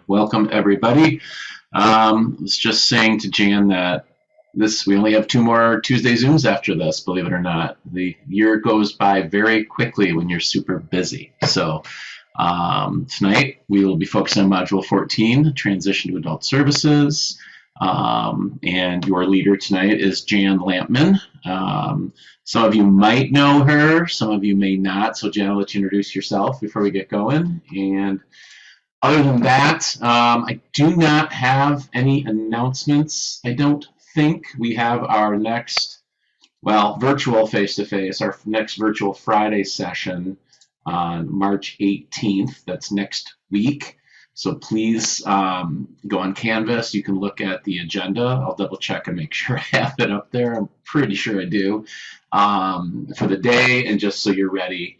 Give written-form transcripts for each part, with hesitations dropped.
Welcome, everybody. I was just saying to Jan that we only have 2 more Tuesday Zooms after this, believe it or not. The year goes by very quickly when you're super busy. So tonight we will be focusing on Module 14, Transition to Adult Services. And your leader tonight is Jan Lampman. Some of you might know her, some of you may not. So Jan, I'll let you introduce yourself before we get going. And other than that, I do not have any announcements. I don't think we have our next, virtual face-to-face, our next virtual Friday session on March 18th. That's next week. So please go on Canvas. You can look at the agenda. I'll double check and make sure I have it up there. I'm pretty sure I do for the day, and just so you're ready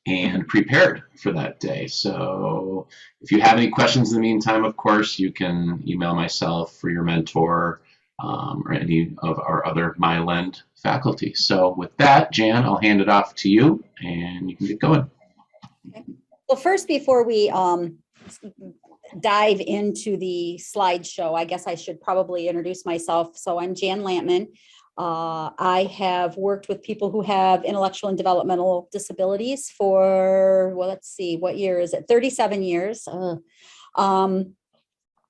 and prepared for that day. So if you have any questions in the meantime, of course, you can email myself or your mentor or any of our other MyLend faculty. So with that, Jan, I'll hand it off to you and you can get going. Okay. Well, first, before we dive into the slideshow, I guess I should probably introduce myself. So I'm Jan Lampman. I have worked with people who have intellectual and developmental disabilities for, let's see, what year is it? 37 years. I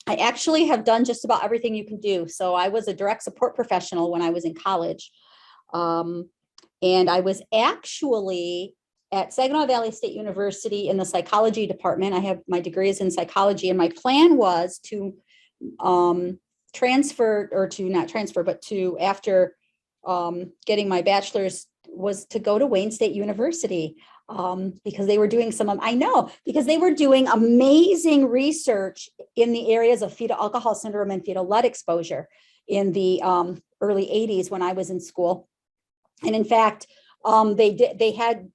actually have done just about everything you can do. So I was a direct support professional when I was in college. And I was actually at Saginaw Valley State University in the psychology department. I have my degrees in psychology, and my plan was to transfer, or to not transfer, but to, after getting my bachelor's, was to go to Wayne State University because they were doing because they were doing amazing research in the areas of fetal alcohol syndrome and fetal lead exposure in the early 80s when I was in school. And in fact, they had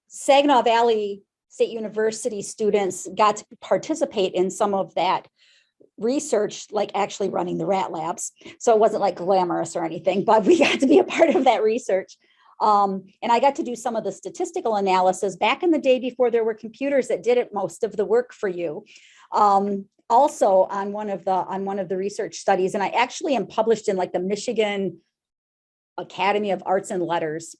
Saginaw Valley State University students got to participate in some of that research, like actually running the rat labs. So it wasn't like glamorous or anything, but we got to be a part of that research. And I got to do some of the statistical analysis back in the day before there were computers that did most of the work for you. Also on one of the research studies, and I actually am published in like the Michigan Academy of Arts and Letters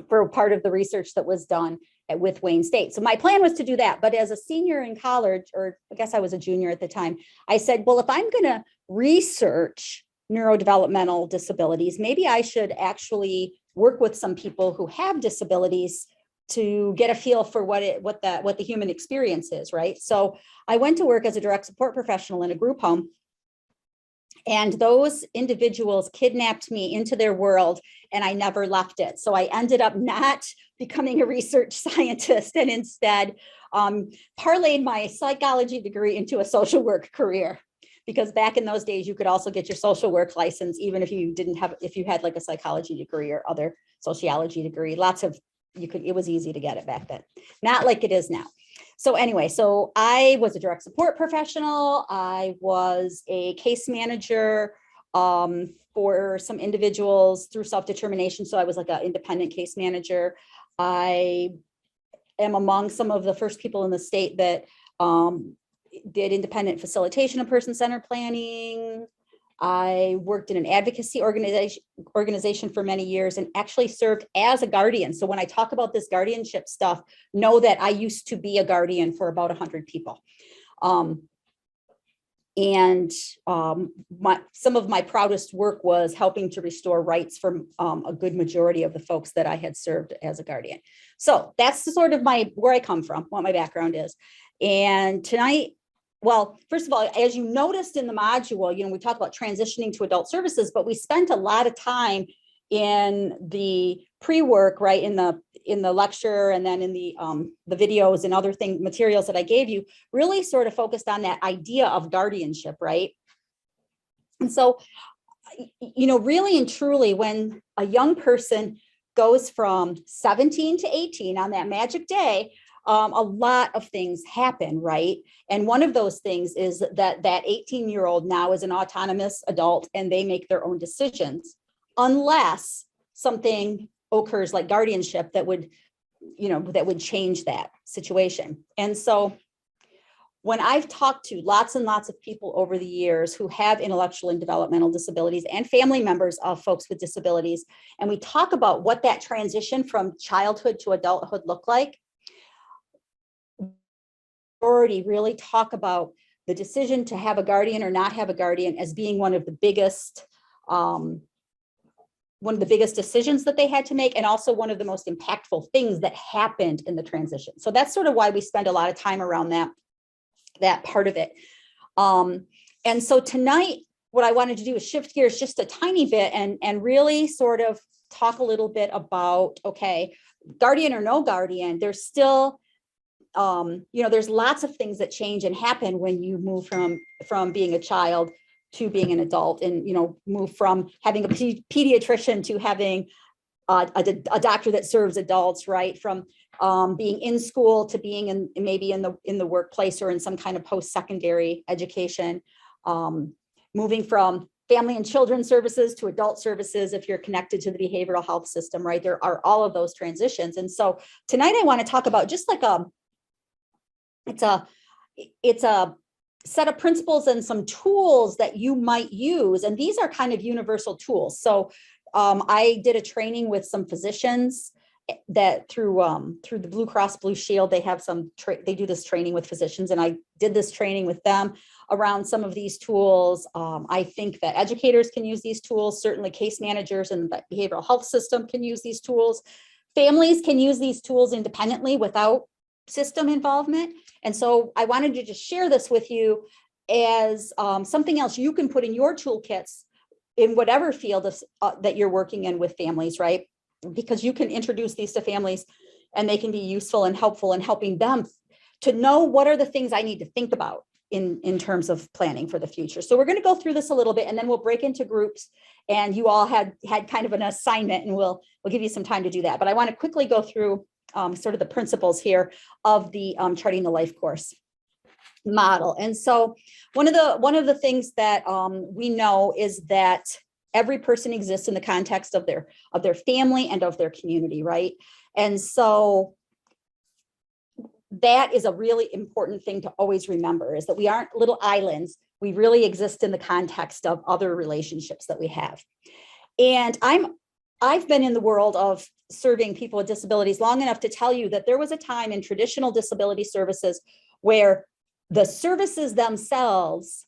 for part of the research that was done with Wayne State. So my plan was to do that. But as a senior in college, or I guess I was a junior at the time, I said, well, if I'm going to research neurodevelopmental disabilities, maybe I should actually work with some people who have disabilities to get a feel for what the human experience is, right? So I went to work as a direct support professional in a group home. And those individuals kidnapped me into their world, and I never left it. So I ended up not becoming a research scientist, and instead parlayed my psychology degree into a social work career. Because back in those days, you could also get your social work license, even if you had like a psychology degree or other sociology degree. It was easy to get it back then. Not like it is now. So anyway, so I was a direct support professional. I was a case manager for some individuals through self-determination. So I was like an independent case manager. I am among some of the first people in the state that did independent facilitation of person-centered planning. I worked in an advocacy organization for many years and actually served as a guardian. So when I talk about this guardianship stuff, know that I used to be a guardian for about 100 people. Some of my proudest work was helping to restore rights for a good majority of the folks that I had served as a guardian. So that's sort of where I come from, what my background is. And tonight, well, first of all, as you noticed in the module, we talk about transitioning to adult services, but we spent a lot of time in the pre-work, right, in the lecture, and then in the videos and other materials that I gave you, really sort of focused on that idea of guardianship, right? And so, really and truly, when a young person goes from 17 to 18 on that magic day, a lot of things happen, right? And one of those things is that 18-year-old now is an autonomous adult and they make their own decisions, unless something occurs like guardianship that would change that situation. And so when I've talked to lots and lots of people over the years who have intellectual and developmental disabilities and family members of folks with disabilities, and we talk about what that transition from childhood to adulthood look like, already really talk about the decision to have a guardian or not have a guardian as being one of the biggest decisions that they had to make, and also one of the most impactful things that happened in the transition. So that's sort of why we spend a lot of time around that part of it. And so tonight, what I wanted to do is shift gears just a tiny bit and really sort of talk a little bit about, okay, guardian or no guardian, there's still, there's lots of things that change and happen when you move from being a child to being an adult, and, move from having a pediatrician to having a doctor that serves adults, right? From being in school to being maybe in the workplace or in some kind of post-secondary education, moving from family and children's services to adult services if you're connected to the behavioral health system, right? There are all of those transitions. And so tonight I want to talk about just like it's a set of principles and some tools that you might use. And these are kind of universal tools. So I did a training with some physicians that through the Blue Cross Blue Shield, they have they do this training with physicians, and I did this training with them around some of these tools. I think that educators can use these tools. Certainly case managers and the behavioral health system can use these tools. Families can use these tools independently without system involvement. And so I wanted to just share this with you as something else you can put in your toolkits in whatever field that you're working in with families, right? Because you can introduce these to families and they can be useful and helpful in helping them to know what are the things I need to think about in terms of planning for the future. So we're going to go through this a little bit, and then we'll break into groups, and you all had kind of an assignment, and we'll give you some time to do that. But I want to quickly go through sort of the principles here of the Charting the Life course model. And so one of the things that we know is that every person exists in the context of their family and of their community, right? And so that is a really important thing to always remember, is that we aren't little islands. We really exist in the context of other relationships that we have. And I've been in the world of serving people with disabilities long enough to tell you that there was a time in traditional disability services where the services themselves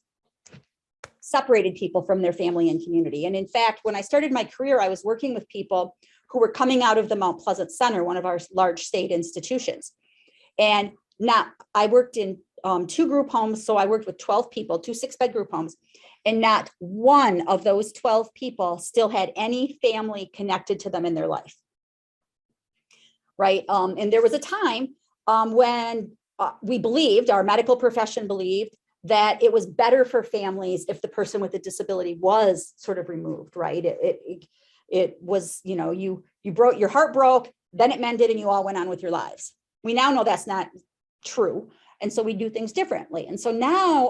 separated people from their family and community. And in fact, when I started my career, I was working with people who were coming out of the Mount Pleasant Center, one of our large state institutions. And I worked in 2 group homes. So I worked with 12 people, 2 6-bed group homes. And not one of those 12 people still had any family connected to them in their life. Right. And there was a time when we believed, our medical profession believed, that it was better for families if the person with a disability was sort of removed, right? It was, you broke, your heart broke, then it mended and you all went on with your lives. We now know that's not true. And so we do things differently. And so now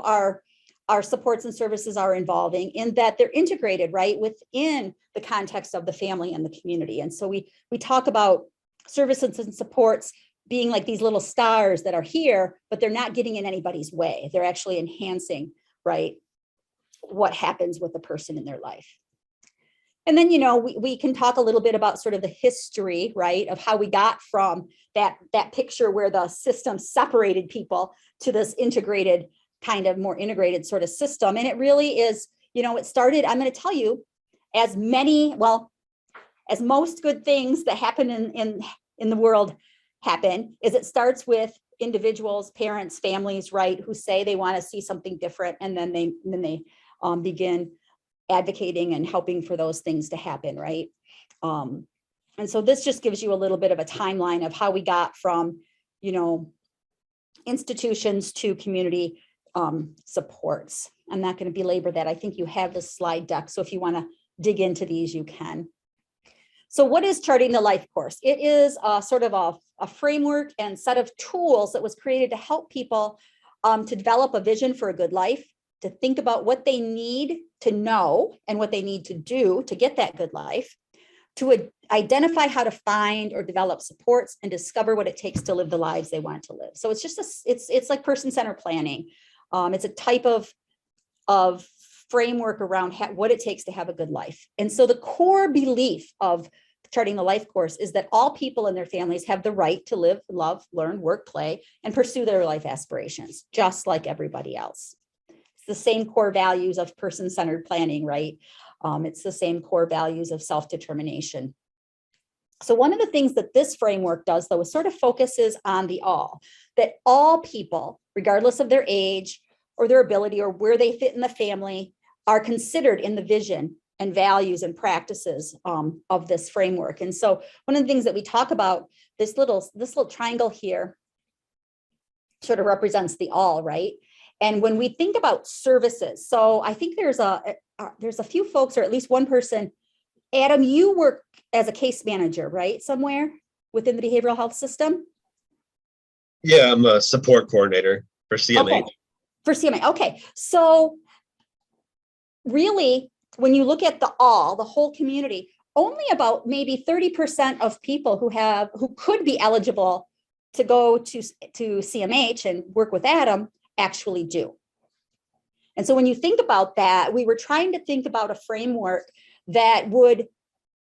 our supports and services are evolving in that they're integrated, right, within the context of the family and the community. And so we talk about services and supports being like these little stars that are here, but they're not getting in anybody's way. They're actually enhancing, right, what happens with the person in their life. And then, we can talk a little bit about sort of the history, right, of how we got from that picture where the system separated people to this integrated, kind of more integrated sort of system. And it really is, it started, I'm going to tell you, as most good things that happen in the world happen, is it starts with individuals, parents, families, right, who say they want to see something different, and then they begin advocating and helping for those things to happen, right? And so this just gives you a little bit of a timeline of how we got from, institutions to community supports. I'm not going to belabor that. I think you have the slide deck, so if you want to dig into these, you can. So what is Charting the Life course? It is sort of a framework and set of tools that was created to help people to develop a vision for a good life, to think about what they need to know and what they need to do to get that good life, identify how to find or develop supports and discover what it takes to live the lives they want to live. So it's just it's like person-centered planning. It's a type of framework around what it takes to have a good life. And so the core belief of Charting the Life course is that all people and their families have the right to live, love, learn, work, play, and pursue their life aspirations, just like everybody else. It's the same core values of person-centered planning, right? It's the same core values of self-determination. So one of the things that this framework does, though, is sort of focuses on the all, that all people, regardless of their age or their ability or where they fit in the family, are considered in the vision and values and practices of this framework. And so one of the things that we talk about, this little triangle here sort of represents the all, right? And when we think about services, so I think there's a few folks, or at least one person. Adam, you work as a case manager, right? Somewhere within the behavioral health system? Yeah, I'm a support coordinator for CMH. Okay. For CMH. Okay. So really, when you look at the whole community, only about maybe 30% of people who could be eligible to go to CMH and work with Adam actually do. And so when you think about that, we were trying to think about a framework that would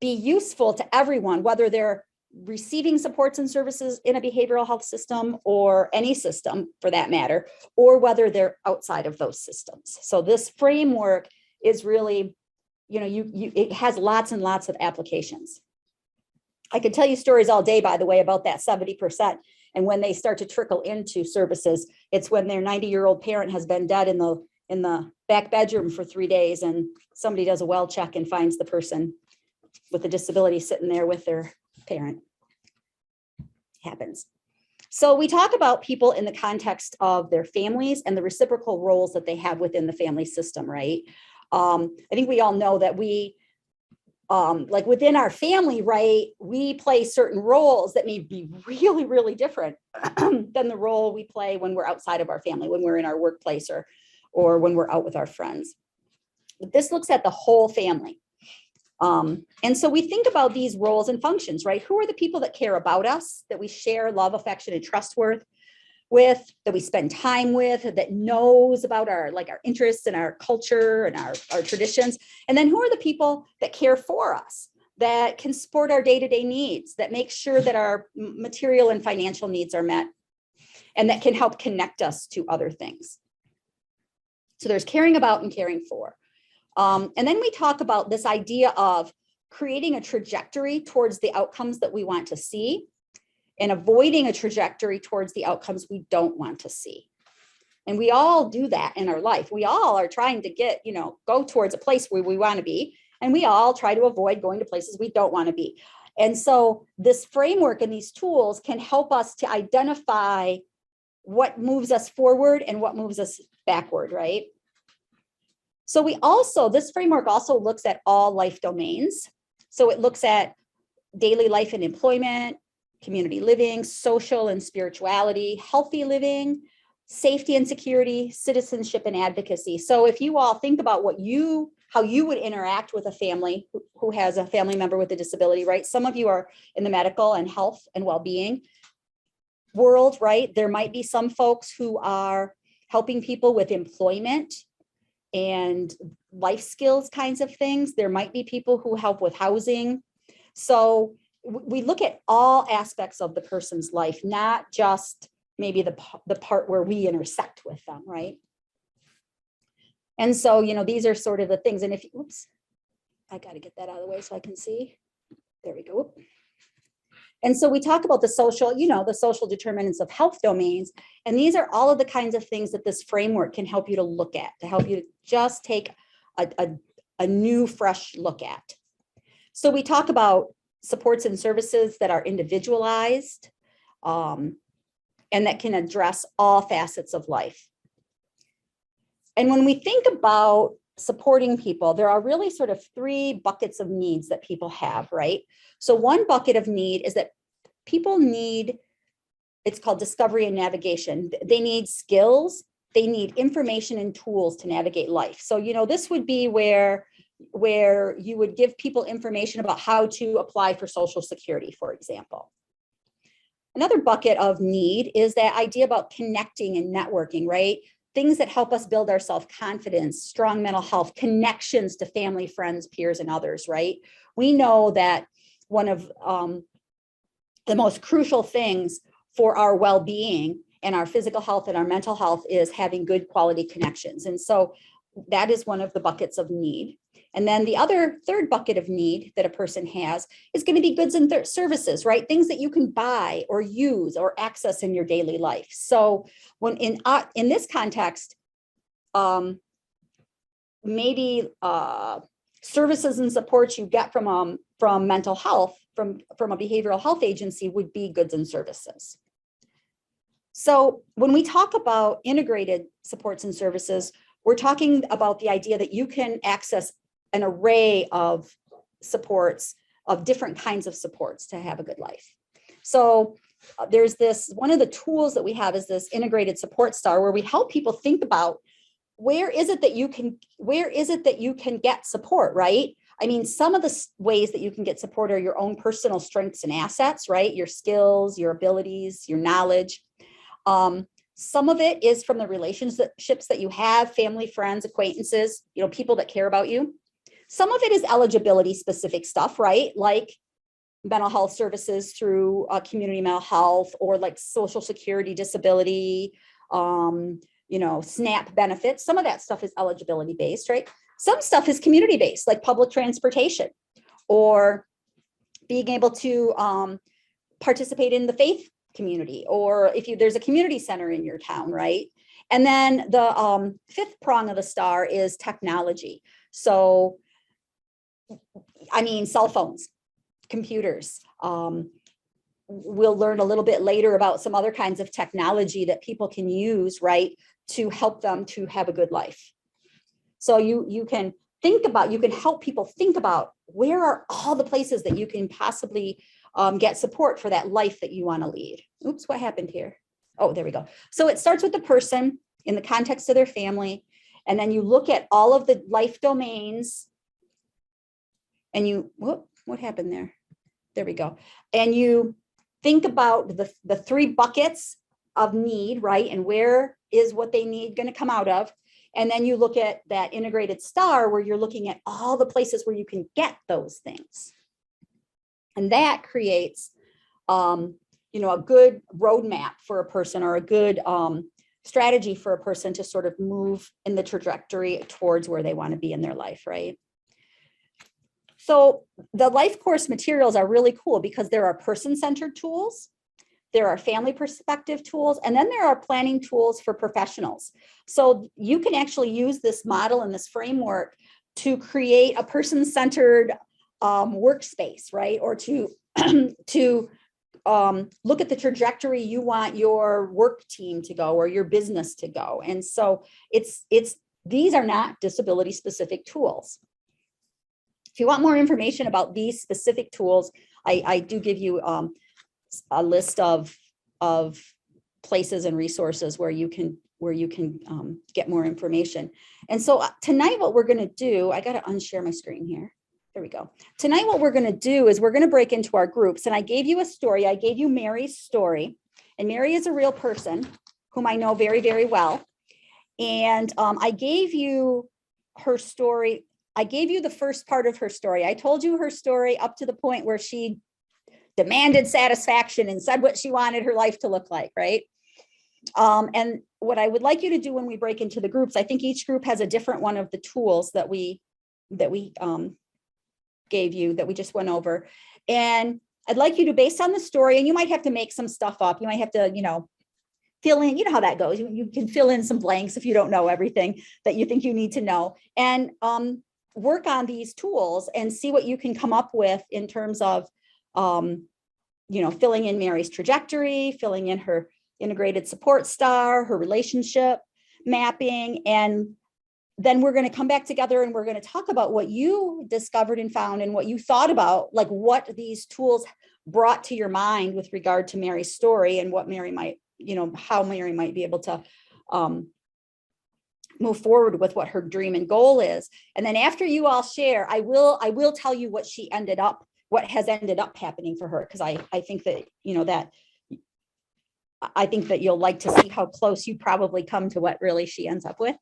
be useful to everyone, whether they're receiving supports and services in a behavioral health system or any system for that matter, or whether they're outside of those systems. So this framework is really, it has lots and lots of applications. I could tell you stories all day, by the way, about that 70%. And when they start to trickle into services, it's when their 90-year-old parent has been dead in the back bedroom for 3 days, and somebody does a well check and finds the person with a disability sitting there with their parent. Happens. So we talk about people in the context of their families and the reciprocal roles that they have within the family system, right? I think we all know that we, like within our family, right, we play certain roles that may be really, really different than the role we play when we're outside of our family, when we're in our workplace or when we're out with our friends. But this looks at the whole family. And so we think about these roles and functions, right? Who are the people that care about us, that we share love, affection, and trust with, that we spend time with, that knows about our interests and our culture and our traditions? And then who are the people that care for us, that can support our day-to-day needs, that make sure that our material and financial needs are met, and that can help connect us to other things? So there's caring about and caring for. And then we talk about this idea of creating a trajectory towards the outcomes that we want to see and avoiding a trajectory towards the outcomes we don't want to see. And we all do that in our life. We all are trying to go towards a place where we want to be, and we all try to avoid going to places we don't want to be. And so this framework and these tools can help us to identify what moves us forward and what moves us backward, right? So this framework also looks at all life domains. So it looks at daily life and employment, community living, social and spirituality, healthy living, safety and security, citizenship and advocacy. So if you all think about how you would interact with a family who has a family member with a disability, right? Some of you are in the medical and health and well-being world, right? There might be some folks who are helping people with employment and life skills kinds of things. There might be people who help with housing. So we look at all aspects of the person's life, not just maybe the part where we intersect with them, right? And so, these are sort of the things. And I got to get that out of the way so I can see. There we go. And so we talk about the social determinants of health domains. And these are all of the kinds of things that this framework can help you to look at, to help you to just take a new, fresh look at. So we talk about supports and services that are individualized and that can address all facets of life. And when we think about supporting people, there are really sort of 3 buckets of needs that people have, right? So one bucket of need is that people need, it's called discovery and navigation. They need skills, they need information and tools to navigate life. So, this would be where where you would give people information about how to apply for Social Security, for example. Another bucket of need is that idea about connecting and networking, right? Things that help us build our self-confidence, strong mental health, connections to family, friends, peers, and others, right? We know that one of the most crucial things for our well-being and our physical health and our mental health is having good quality connections. And so that is one of the buckets of need. And then the other third bucket of need that a person has is going to be goods and services, right? Things that you can buy or use or access in your daily life. So when in this context, maybe services and supports you get from mental health, from a behavioral health agency would be goods and services. So when we talk about integrated supports and services, we're talking about the idea that you can access an array of supports, of different kinds of supports to have a good life. So there's this, one of the tools that we have is this integrated support star, where we help people think about where is it that you can get support, right? I mean, some of the ways that you can get support are your own personal strengths and assets, right? Your skills, your abilities, your knowledge. Some of it is from the relationships that you have, family, friends, acquaintances, people that care about you. Some of it is eligibility specific stuff, right? Like mental health services through community mental health, or like Social Security, disability, SNAP benefits. Some of that stuff is eligibility based, right? Some stuff is community based, like public transportation, or being able to participate in the faith community, or if there's a community center in your town, right? And then the fifth prong of the star is technology. So, I mean, cell phones, computers. We'll learn a little bit later about some other kinds of technology that people can use, right, to help them to have a good life. So you can help people think about where are all the places that you can possibly get support for that life that you want to lead. Oops, what happened here? Oh, there we go. So it starts with the person in the context of their family, and then you look at all of the life domains, and what happened there? There we go. And you think about the three buckets of need, right? And where is what they need going to come out of? And then you look at that integrated star, where you're looking at all the places where you can get those things. And that creates, a good roadmap for a person, or a good strategy for a person to sort of move in the trajectory towards where they want to be in their life, right? So the life course materials are really cool because there are person-centered tools, there are family perspective tools, and then there are planning tools for professionals. So you can actually use this model and this framework to create a person-centered workspace, right? Or to look at the trajectory you want your work team to go, or your business to go. And so these are not disability specific tools. If you want more information about these specific tools, I do give you a list of places and resources where you can get more information. And so tonight, what we're going to do, I got to unshare my screen here. There we go. Tonight, what we're going to do is we're going to break into our groups. And I gave you a story. I gave you Mary's story. And Mary is a real person whom I know very, very well. And I gave you her story. I gave you the first part of her story. I told you her story up to the point where she demanded satisfaction and said what she wanted her life to look like, right? And what I would like you to do when we break into the groups, I think each group has a different one of the tools that we gave you, that we just went over. And I'd like you to, based on the story, and you might have to make some stuff up. You might have to, fill in, how that goes. You can fill in some blanks if you don't know everything that you think you need to know. And work on these tools and see what you can come up with in terms of, filling in Mary's trajectory, filling in her integrated support star, her relationship mapping. And then we're going to come back together and we're going to talk about what you discovered and found and what you thought about, like what these tools brought to your mind with regard to Mary's story, and what Mary might, how Mary might be able to move forward with what her dream and goal is. And then after you all share, I will tell you what has ended up happening for her, because I think that, I think that you'll like to see how close you probably come to what really she ends up with.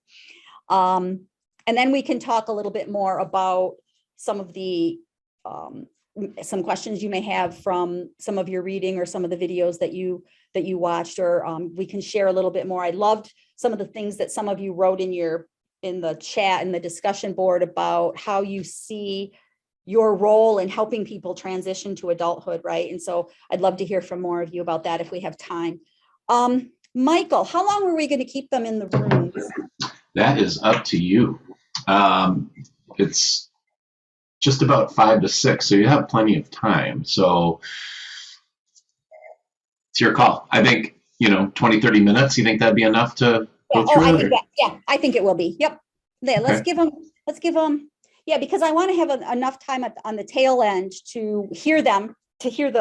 And then we can talk a little bit more about some of the some questions you may have from some of your reading or some of the videos that you watched, or we can share a little bit more. I loved some of the things that some of you wrote in the chat and the discussion board about how you see your role in helping people transition to adulthood, right? And so I'd love to hear from more of you about that if we have time. Michael, how long were we going to keep them in the room? That is up to you. It's just about 5 to 6, so you have plenty of time. So it's your call. I think, 20, 30 minutes. You think that'd be enough to go through it? I think it will be. Yep. Yeah, let's give them, yeah, because I want to have enough time on the tail end to hear them, to hear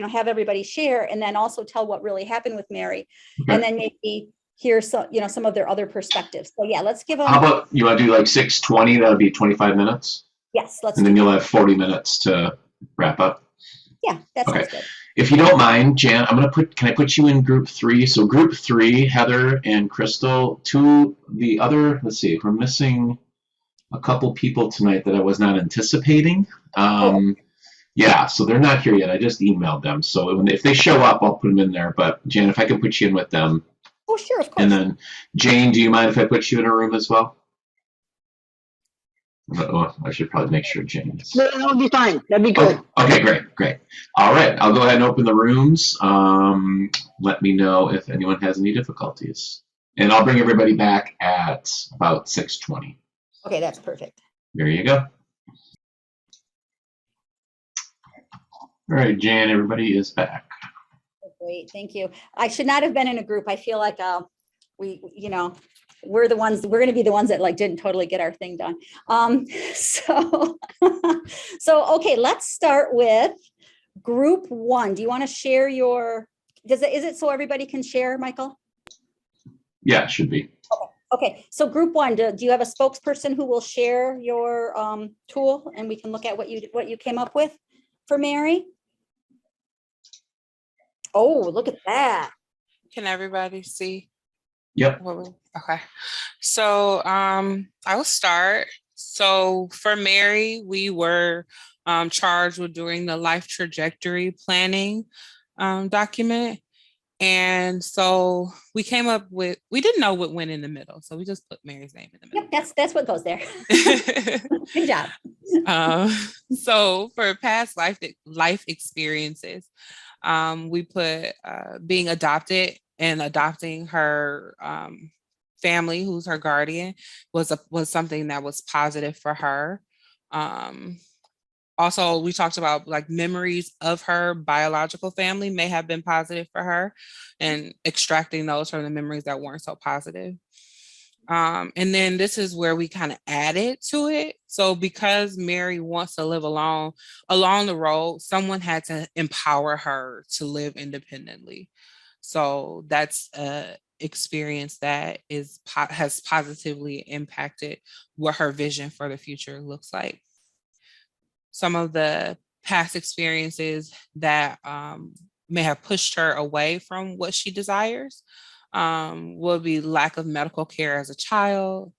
have everybody share, and then also tell what really happened with Mary. Okay. And then maybe hear some of their other perspectives. So yeah, let's give them. How about you want to do like 6:20? That would be 25 minutes. Yes, let's. And then you'll have 40 minutes to wrap up. Yeah, that sounds good. If you don't mind, Jan, can I put you in group 3? So group 3, Heather and Crystal. Let's see, we're missing a couple people tonight that I was not anticipating. Yeah, so they're not here yet. I just emailed them. So if they show up, I'll put them in there. But Jan, if I can put you in with them. Oh, sure, of course. And then Jane, do you mind if I put you in a room as well? Oh, I should probably make sure Jane's. No, that would be fine. That'd be good. Okay, great. All right, I'll go ahead and open the rooms. Let me know if anyone has any difficulties. And I'll bring everybody back at about 6:20. Okay, that's perfect. There you go. All right, Jan, everybody is back. Great, thank you. I should not have been in a group. I feel like we're going to be the ones that didn't totally get our thing done. So okay, let's start with group 1. Do you want to share is it so everybody can share, Michael? Yeah, it should be. Okay, so group 1, do you have a spokesperson who will share your tool, and we can look at what you came up with for Mary? Oh, look at that. Can everybody see? Yep. Okay. So I will start. So for Mary, we were charged with doing the life trajectory planning document. And so we came up with, we didn't know what went in the middle. So we just put Mary's name in the middle. Yep, that's what goes there. Good job. So for past life experiences, we put being adopted and adopting her family, who's her guardian, was something that was positive for her. Also, we talked about memories of her biological family may have been positive for her, and extracting those from the memories that weren't so positive. And then this is where we kind of added to it. So because Mary wants to live along the road, someone had to empower her to live independently. So that's an experience that has positively impacted what her vision for the future looks like. Some of the past experiences that may have pushed her away from what she desires will be lack of medical care as a child,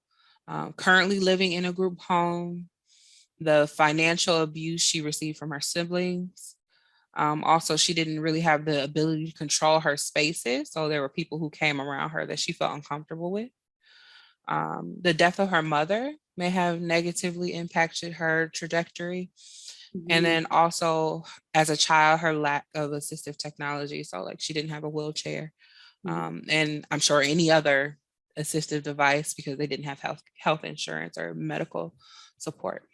currently living in a group home, the financial abuse she received from her siblings. Also, she didn't really have the ability to control her spaces. So there were people who came around her that she felt uncomfortable with. The death of her mother may have negatively impacted her trajectory. Mm-hmm. And then also as a child, her lack of assistive technology. So she didn't have a wheelchair. And I'm sure any other assistive device because they didn't have health insurance or medical support.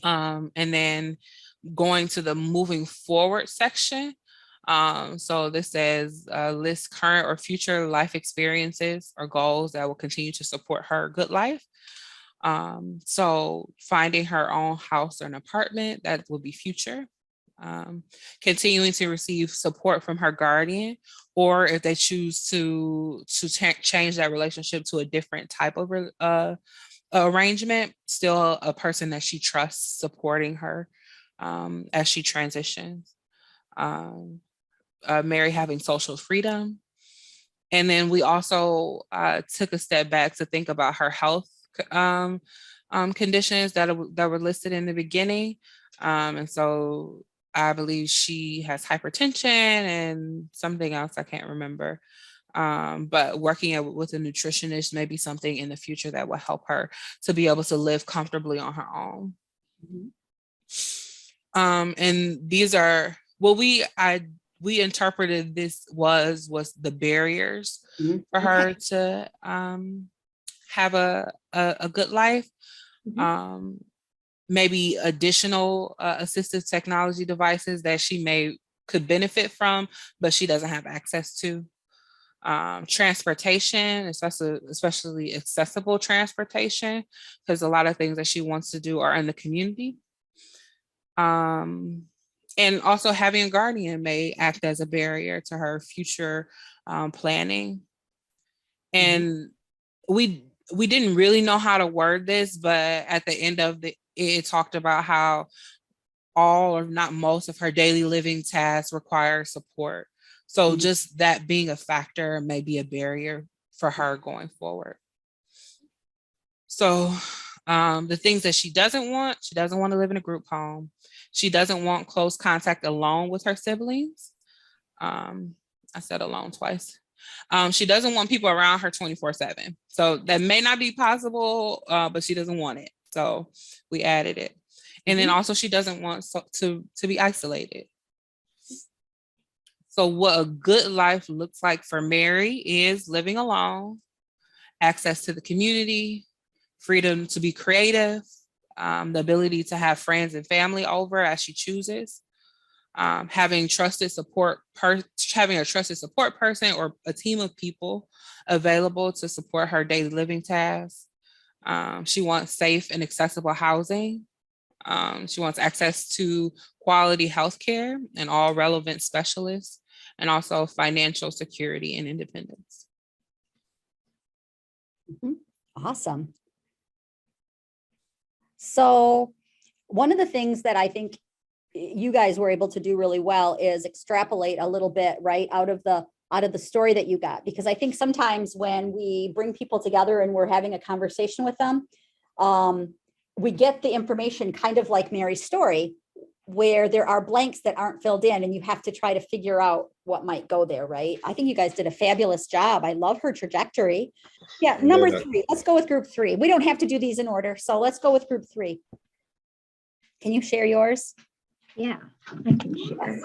And then going to the moving forward section. So this says list current or future life experiences or goals that will continue to support her good life. So finding her own house or an apartment, that will be future. continuing to receive support from her guardian, or if they choose to change that relationship to a different type of arrangement, still a person that she trusts supporting her as she transitions. Mary having social freedom. And then we also took a step back to think about her health conditions that were listed in the beginning. And so I believe she has hypertension and something else I can't remember. But working with a nutritionist may be something in the future that will help her to be able to live comfortably on her own. And these are what we interpreted this was the barriers for her to have a good life. Maybe additional assistive technology devices that she could benefit from, but she doesn't have access to. Transportation, especially accessible transportation, because a lot of things that she wants to do are in the community. And also having a guardian may act as a barrier to her future planning. And we didn't really know how to word this, but at the end of it talked about how all or not most of her daily living tasks require support. So just that being a factor may be a barrier for her going forward. So the things that she doesn't want to live in a group home. She doesn't want close contact alone with her siblings. I said alone twice. She doesn't want people around her 24/7. So that may not be possible, but she doesn't want it. So we added it. And then also she doesn't want to be isolated. So what a good life looks like for Mary is living alone, access to the community, freedom to be creative, the ability to have friends and family over as she chooses, having a trusted support person or a team of people available to support her daily living tasks. She wants safe and accessible housing. She wants access to quality healthcare and all relevant specialists, and also financial security and independence. Awesome. So one of the things that I think you guys were able to do really well is extrapolate a little bit, right, out of the story that you got, because I think sometimes when we bring people together and we're having a conversation with them, we get the information kind of like Mary's story, where there are blanks that aren't filled in and you have to try to figure out what might go there, right? I think you guys did a fabulous job. I love her trajectory. Yeah, number 3, let's go with group 3. We don't have to do these in order, so let's go with group 3. Can you share yours? Yeah, I can share.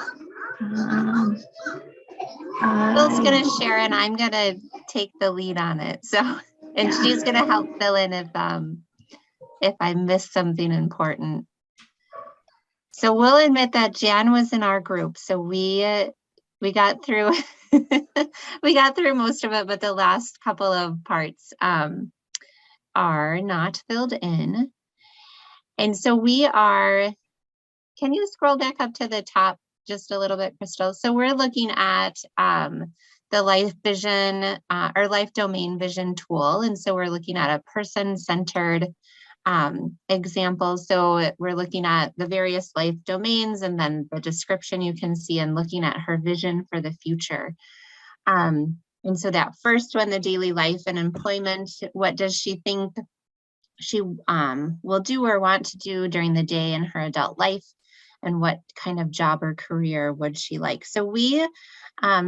Bill's gonna share and I'm gonna take the lead on it. So, and she's gonna help fill in if I miss something important. So we'll admit that Jan was in our group. So we got through we got through most of it, but the last couple of parts are not filled in. And so we are, can you scroll back up to the top just a little bit, Crystal? So we're looking at the Life Vision or Life Domain Vision tool. And so we're looking at a person-centered example. So we're looking at the various life domains and then the description you can see and looking at her vision for the future. And so that first one, the daily life and employment, what does she think she will do or want to do during the day in her adult life? And what kind of job or career would she like? So we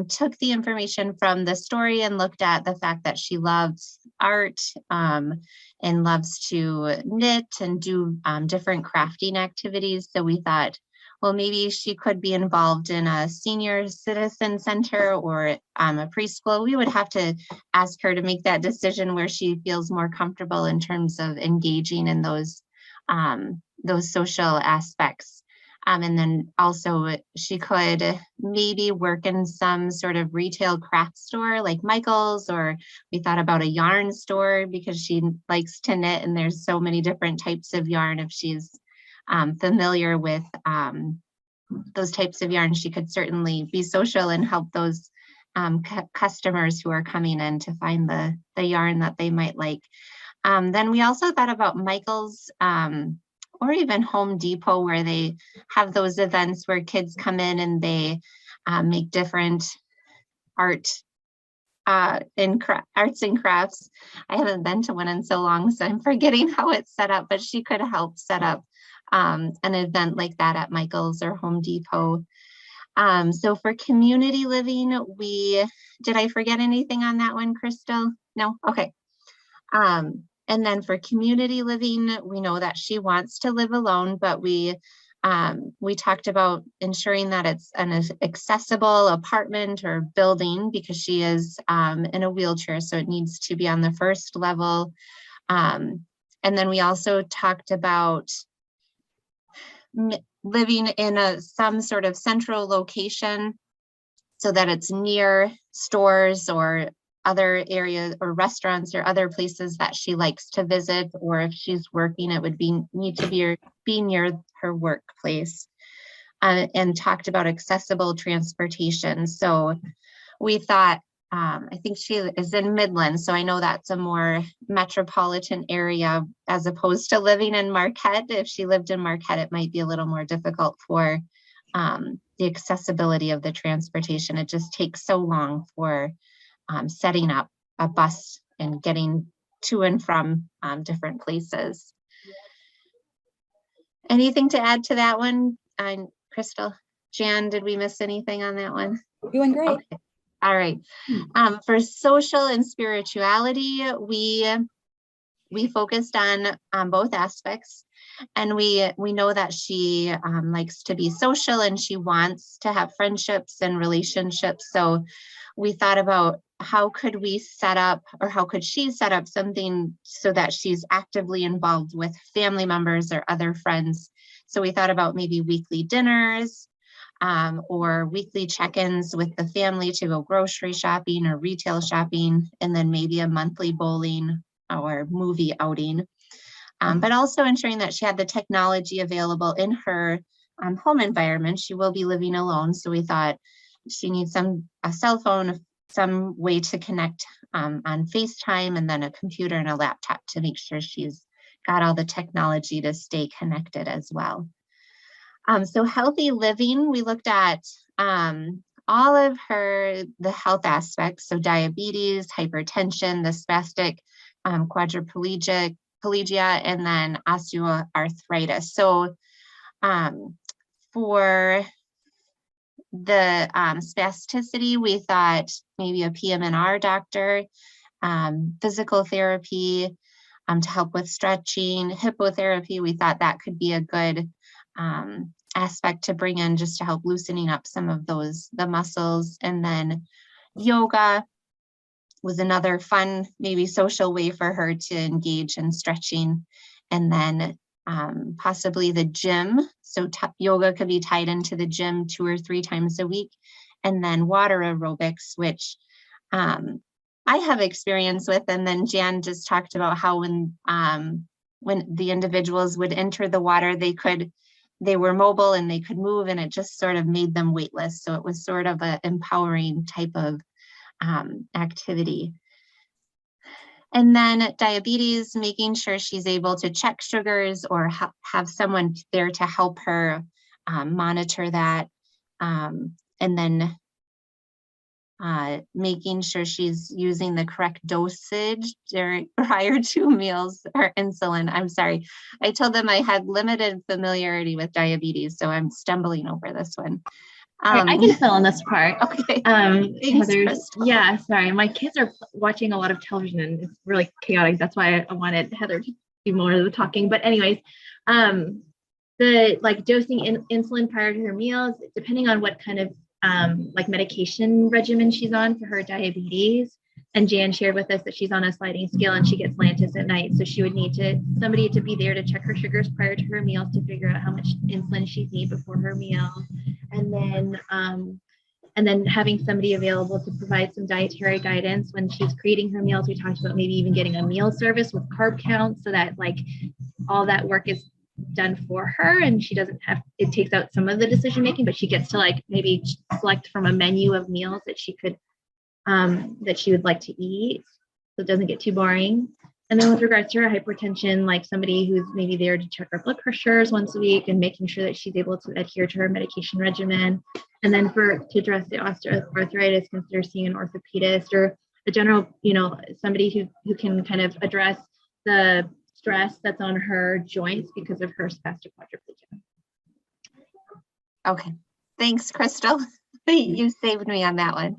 took the information from the story and looked at the fact that she loves art and loves to knit and do different crafting activities. So we thought, well, maybe she could be involved in a senior citizen center or a preschool. We would have to ask her to make that decision where she feels more comfortable in terms of engaging in those social aspects. And then also she could maybe work in some sort of retail craft store like Michael's, or we thought about a yarn store because she likes to knit and there's so many different types of yarn if she's familiar with those types of yarns, she could certainly be social and help those customers who are coming in to find the yarn that they might like. Then we also thought about Michael's or even Home Depot, where they have those events where kids come in and they make different arts and crafts. I haven't been to one in so long, so I'm forgetting how it's set up, but she could help set up an event like that at Michael's or Home Depot. So for community living, did I forget anything on that one, Crystal? No? Okay. And then for community living, we know that she wants to live alone, but we talked about ensuring that it's an accessible apartment or building, because she is in a wheelchair, so it needs to be on the first level. And then we also talked about living in some sort of central location so that it's near stores or other areas or restaurants or other places that she likes to visit, or if she's working, it would need to be near her workplace. And talked about accessible transportation. So we thought, I think she is in Midland, so I know that's a more metropolitan area as opposed to living in Marquette. If she lived in Marquette, it might be a little more difficult for the accessibility of the transportation. It just takes so long for setting up a bus and getting to and from different places. Anything to add to that one, Crystal? Jan, did we miss anything on that one? Doing great. Okay. All right. For social and spirituality, we focused on both aspects, and we know that she likes to be social and she wants to have friendships and relationships. So we thought about how could we set up, or how could she set up something so that she's actively involved with family members or other friends. So we thought about maybe weekly dinners, or weekly check-ins with the family to go grocery shopping or retail shopping, and then maybe a monthly bowling or movie outing. But also ensuring that she had the technology available in her home environment. She will be living alone, so we thought she needs a cell phone, some way to connect on FaceTime, and then a computer and a laptop to make sure she's got all the technology to stay connected as well. So healthy living, we looked at all of the health aspects, so diabetes, hypertension, the spastic quadriplegia, and then osteoarthritis. So for the spasticity, we thought maybe a PM&R doctor, physical therapy to help with stretching, hippotherapy. We thought that could be a good aspect to bring in just to help loosening up some of the muscles. And then yoga was another fun, maybe social way for her to engage in stretching. And then possibly the gym. So yoga could be tied into the gym 2 or 3 times a week. And then water aerobics, which I have experience with. And then Jan just talked about how when the individuals would enter the water, they were mobile and they could move, and it just sort of made them weightless. So it was sort of an empowering type of activity. And then diabetes, making sure she's able to check sugars or have someone there to help her monitor that. And then making sure she's using the correct dosage prior to meals or insulin. I'm sorry, I told them I had limited familiarity with diabetes, so I'm stumbling over this one. I can fill in this part. Okay. Heather's, yeah, sorry. My kids are watching a lot of television and it's really chaotic. That's why I wanted Heather to do more of the talking. But anyways, the dosing insulin prior to her meals, depending on what kind of medication regimen she's on for her diabetes. And Jan shared with us that she's on a sliding scale and she gets Lantus at night. So she would need somebody to be there to check her sugars prior to her meals to figure out how much insulin she needs before her meal. And then having somebody available to provide some dietary guidance when she's creating her meals. We talked about maybe even getting a meal service with carb counts so that all that work is done for her, and she doesn't have, it takes out some of the decision making, but she gets to like maybe select from a menu of meals that she could that she would like to eat, so it doesn't get too boring. And then with regards to her hypertension, like somebody who's maybe there to check her blood pressures once a week and making sure that she's able to adhere to her medication regimen. And then to address the osteoarthritis, consider seeing an orthopedist or a general, somebody who can kind of address the stress that's on her joints because of her spastic quadriplegia. Okay, thanks, Crystal. You saved me on that one.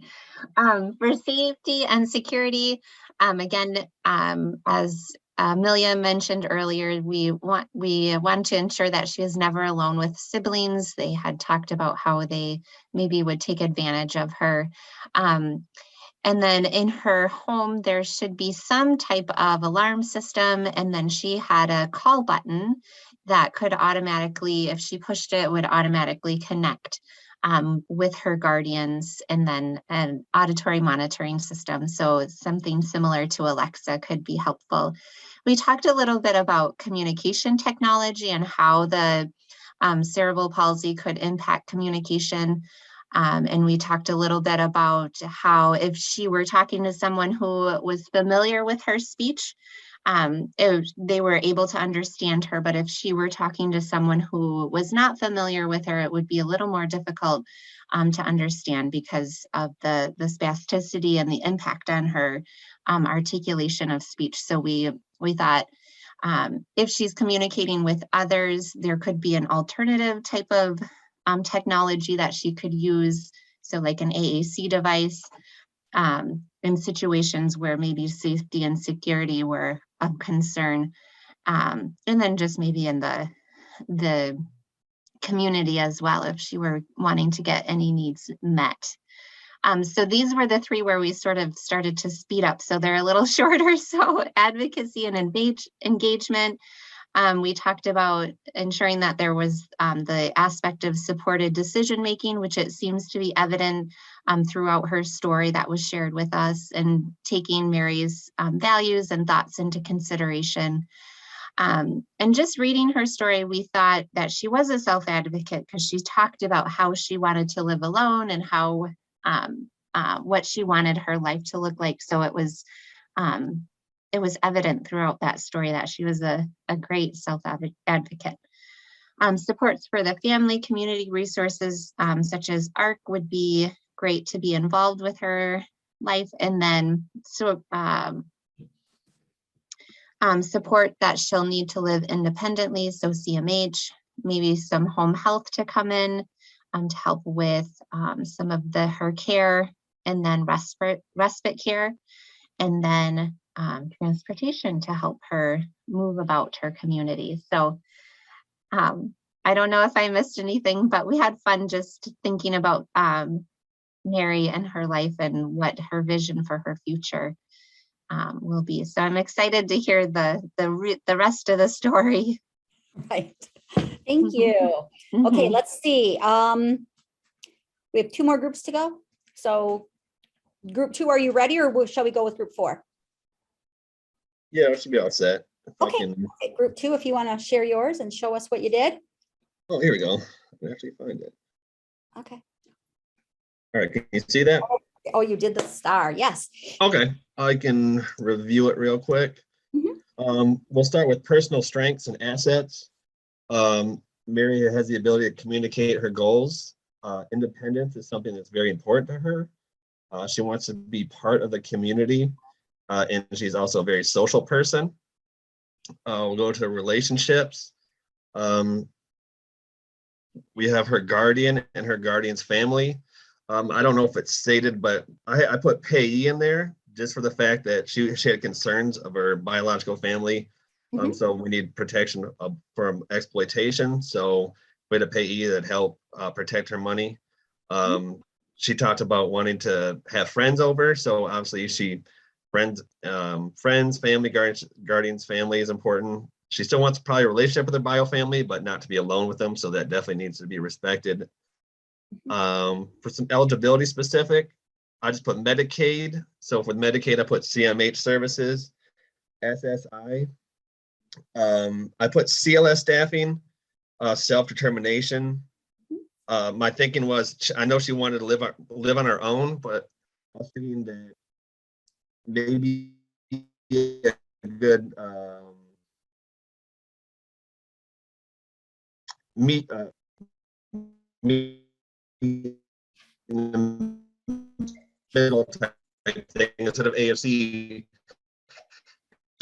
For safety and security, again, as Amelia mentioned earlier, we want to ensure that she is never alone with siblings. They had talked about how they maybe would take advantage of her. And then in her home, there should be some type of alarm system. And then she had a call button that could automatically, if she pushed it, would automatically connect with her guardians, and then an auditory monitoring system. So something similar to Alexa could be helpful. We talked a little bit about communication technology and how the cerebral palsy could impact communication. And we talked a little bit about how if she were talking to someone who was familiar with her speech, they were able to understand her. But if she were talking to someone who was not familiar with her, it would be a little more difficult to understand because of the spasticity and the impact on her articulation of speech. So we thought if she's communicating with others, there could be an alternative type of technology that she could use. So like an AAC device in situations where maybe safety and security were of concern. And then just maybe in the community as well, if she were wanting to get any needs met. So these were the three where we sort of started to speed up. So they're a little shorter. So advocacy and engagement. We talked about ensuring that there was the aspect of supported decision-making, which it seems to be evident throughout her story that was shared with us, and taking Mary's values and thoughts into consideration. And just reading her story, we thought that she was a self-advocate because she talked about how she wanted to live alone and how what she wanted her life to look like. So it was evident throughout that story that she was a great self-advocate. Supports for the family, community resources such as ARC would be great to be involved with her life. And then support that she'll need to live independently. So CMH, maybe some home health to come in to help with some of her care, and then respite care, and then transportation to help her move about her community. So I don't know if I missed anything, but we had fun just thinking about Mary and her life and what her vision for her future will be. So I'm excited to hear the rest of the story. Right. Thank you. Okay, let's see. We have 2 more groups to go. So group 2, are you ready, or shall we go with group 4? Yeah, I should be all set. Okay. Okay, group 2, if you want to share yours and show us what you did. Oh, here we go. I can actually find it. Okay. All right, can you see that? Oh, you did the star. Yes. Okay, I can review it real quick. We'll start with personal strengths and assets. Mary has the ability to communicate her goals. Independence is something that's very important to her. She wants to be part of the community, and she's also a very social person. We'll go to relationships. We have her guardian and her guardian's family. I don't know if it's stated, but I put payee in there just for the fact that she had concerns of her biological family. So we need protection from exploitation. So we had a payee that helped protect her money. She talked about wanting to have friends over. So obviously friends, family, guardians, family is important. She still wants probably a relationship with her bio family, but not to be alone with them. So that definitely needs to be respected. For some eligibility specific, I just put Medicaid. So for Medicaid, I put CMH services, SSI, I put CLS staffing, self-determination. My thinking was, I know she wanted to live on her own, but I was thinking that maybe a good meet in the middle type thing instead of AFC.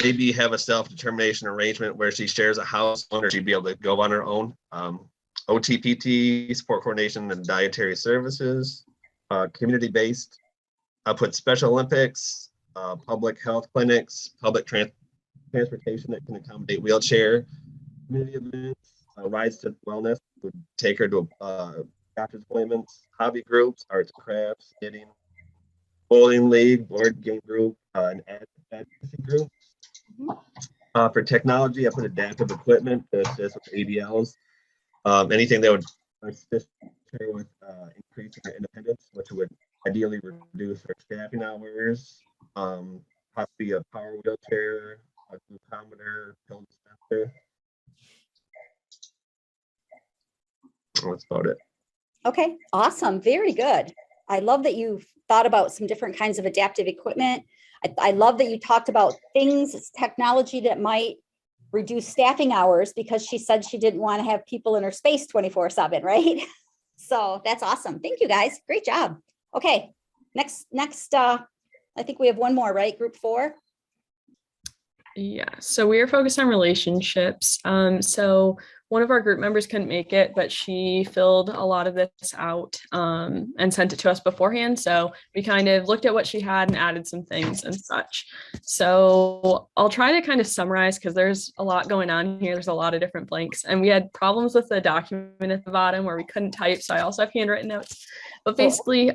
Maybe have a self-determination arrangement where she shares a house, or she'd be able to go on her own. OTPT, support coordination and dietary services, community-based. I put Special Olympics, public health clinics, public transportation that can accommodate wheelchair, community events, rides to wellness, would take her to doctor's appointments, hobby groups, arts and crafts, knitting, bowling league, board game group, an advocacy group. For technology, I put adaptive equipment to assist with ADLs. Anything that would assist her with increasing her independence, which would ideally reduce her staffing hours, possibly a power wheelchair, a glucometer, pill dispenser. That's about it. Okay, awesome. Very good. I love that you thought about some different kinds of adaptive equipment. I love that you talked about things, technology that might reduce staffing hours, because she said she didn't want to have people in her space 24/7, right? So that's awesome. Thank you, guys. Great job. Okay, next, I think we have one more, right? Group 4. Yeah, so we are focused on relationships. So one of our group members couldn't make it, but she filled a lot of this out and sent it to us beforehand. So we kind of looked at what she had and added some things and such. So I'll try to kind of summarize, because there's a lot going on here. There's a lot of different blanks, and we had problems with the document at the bottom where we couldn't type. So I also have handwritten notes. But basically,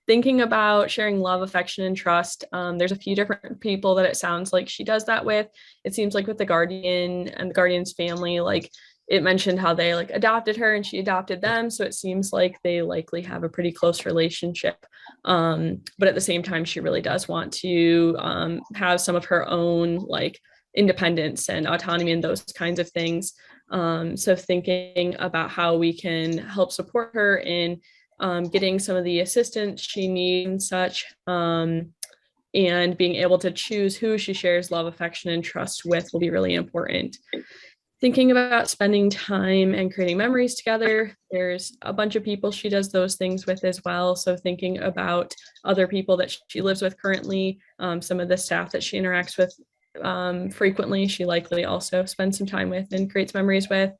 thinking about sharing love, affection, and trust, there's a few different people that it sounds like she does that with. It seems like with the guardian and the guardian's family, like it mentioned how they like adopted her and she adopted them. So it seems like they likely have a pretty close relationship. But at the same time, she really does want to have some of her own like independence and autonomy and those kinds of things. So thinking about how we can help support her in getting some of the assistance she needs and such, and being able to choose who she shares love, affection, and trust with will be really important. Thinking about spending time and creating memories together, there's a bunch of people she does those things with as well. So thinking about other people that she lives with currently, some of the staff that she interacts with frequently, she likely also spends some time with and creates memories with.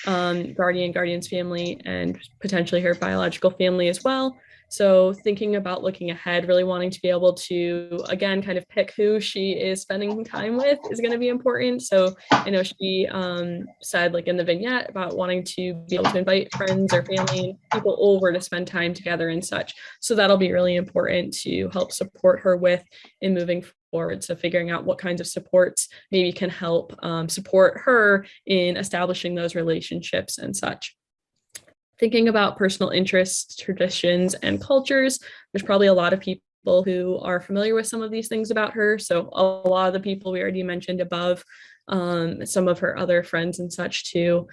Guardian's family, and potentially her biological family as well. So thinking about looking ahead, really wanting to be able to, again, kind of pick who she is spending time with is going to be important. So I know she said like in the vignette about wanting to be able to invite friends or family and people over to spend time together and such. So that'll be really important to help support her with in moving forward. So figuring out what kinds of supports maybe can help support her in establishing those relationships and such. Thinking about personal interests, traditions, and cultures, there's probably a lot of people who are familiar with some of these things about her. So a lot of the people we already mentioned above, some of her other friends and such too.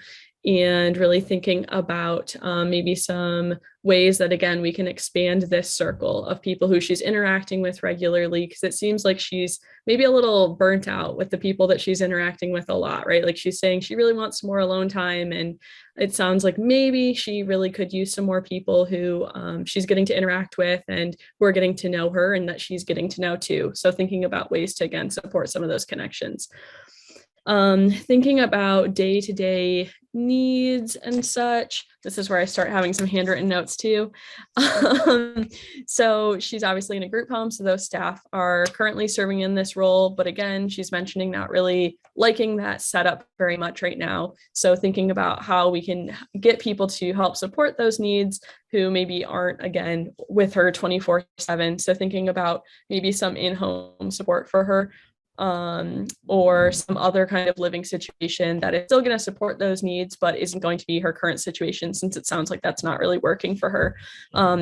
And really thinking about maybe some ways that, again, we can expand this circle of people who she's interacting with regularly, because it seems like she's maybe a little burnt out with the people that she's interacting with a lot, right? Like she's saying she really wants some more alone time, and it sounds like maybe she really could use some more people who she's getting to interact with and who are getting to know her and that she's getting to know too. So thinking about ways to, again, support some of those connections. Thinking about day-to-day needs and such. This is where I start having some handwritten notes too. So she's obviously in a group home, so those staff are currently serving in this role, but again, she's mentioning not really liking that setup very much right now. So thinking about how we can get people to help support those needs who maybe aren't, again, with her 24/7. So thinking about maybe some in-home support for her, or some other kind of living situation that is still going to support those needs, but isn't going to be her current situation, since it sounds like that's not really working for her.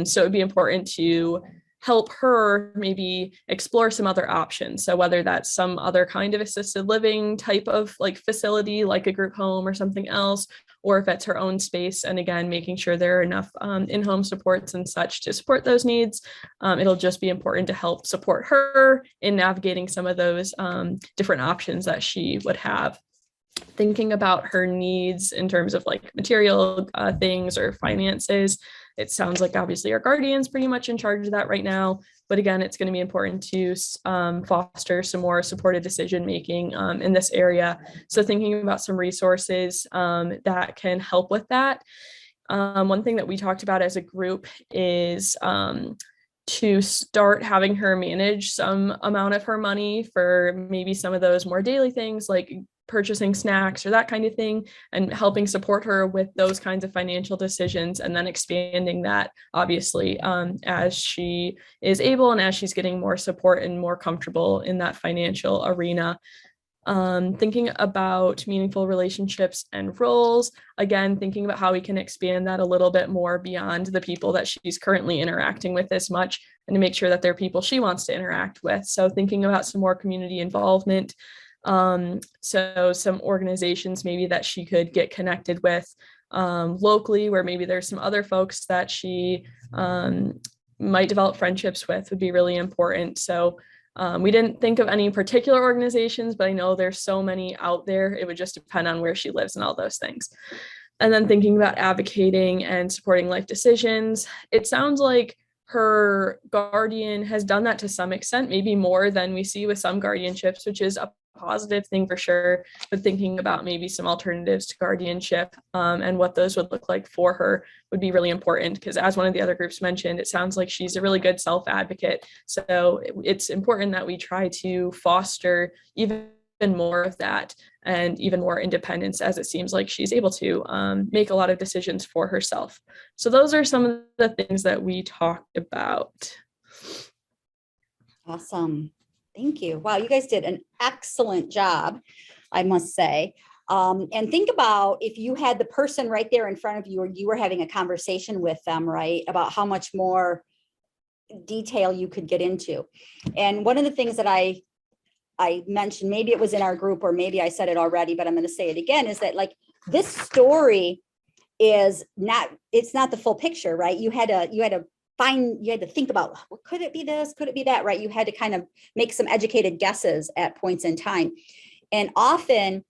So it would be important to help her maybe explore some other options. So whether that's some other kind of assisted living type of like facility, like a group home or something else, or if it's her own space. And again, making sure there are enough in-home supports and such to support those needs. It'll just be important to help support her in navigating some of those different options that she would have. Thinking about her needs in terms of like material things or finances. It sounds like obviously our guardian's pretty much in charge of that right now. But again, it's going to be important to foster some more supported decision making in this area. So thinking about some resources that can help with that. One thing that we talked about as a group is to start having her manage some amount of her money for maybe some of those more daily things like purchasing snacks or that kind of thing, and helping support her with those kinds of financial decisions, and then expanding that obviously as she is able and as she's getting more support and more comfortable in that financial arena. Thinking about meaningful relationships and roles, again, thinking about how we can expand that a little bit more beyond the people that she's currently interacting with as much, and to make sure that they're people she wants to interact with. So thinking about some more community involvement. So some organizations maybe that she could get connected with locally, where maybe there's some other folks that she might develop friendships with, would be really important. So we didn't think of any particular organizations, but I know there's so many out there. It would just depend on where she lives and all those things. And then thinking about advocating and supporting life decisions. It sounds like her guardian has done that to some extent, maybe more than we see with some guardianships, which is a positive thing for sure, but thinking about maybe some alternatives to guardianship and what those would look like for her would be really important, because as one of the other groups mentioned, it sounds like she's a really good self-advocate. So it's important that we try to foster even more of that and even more independence, as it seems like she's able to make a lot of decisions for herself. So those are some of the things that we talked about. Awesome. Thank you. Wow, you guys did an excellent job, I must say. And think about if you had the person right there in front of you, or you were having a conversation with them, right, about how much more detail you could get into. And one of the things that I mentioned, maybe it was in our group, or maybe I said it already, but I'm going to say it again, is that like this story is not, it's not the full picture, right? You had to think about, well, could it be this? Could it be that? Right? You had to kind of make some educated guesses at points in time. And often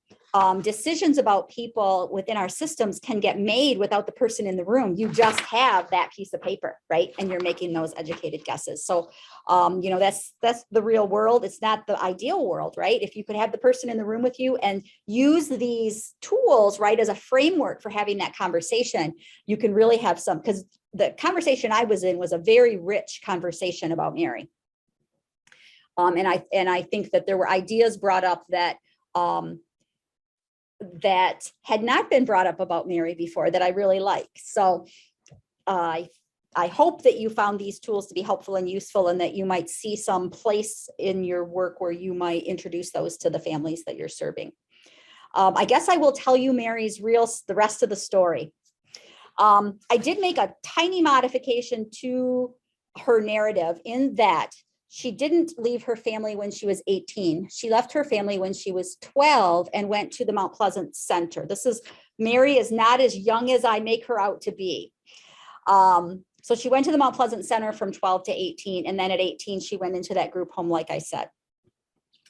decisions about people within our systems can get made without the person in the room. You just have that piece of paper, right? And you're making those educated guesses. So, that's the real world. It's not the ideal world, right? If you could have the person in the room with you and use these tools, right, as a framework for having that conversation, you can really have some, because the conversation I was in was a very rich conversation about Mary. And I think that there were ideas brought up that that had not been brought up about Mary before that I really like. So I hope that you found these tools to be helpful and useful, and that you might see some place in your work where you might introduce those to the families that you're serving. I guess I will tell you Mary's the rest of the story. I did make a tiny modification to her narrative in that she didn't leave her family when she was 18. She left her family when she was 12 and went to the Mount Pleasant Center. Mary is not as young as I make her out to be. So she went to the Mount Pleasant Center from 12 to 18. And then at 18, she went into that group home, like I said.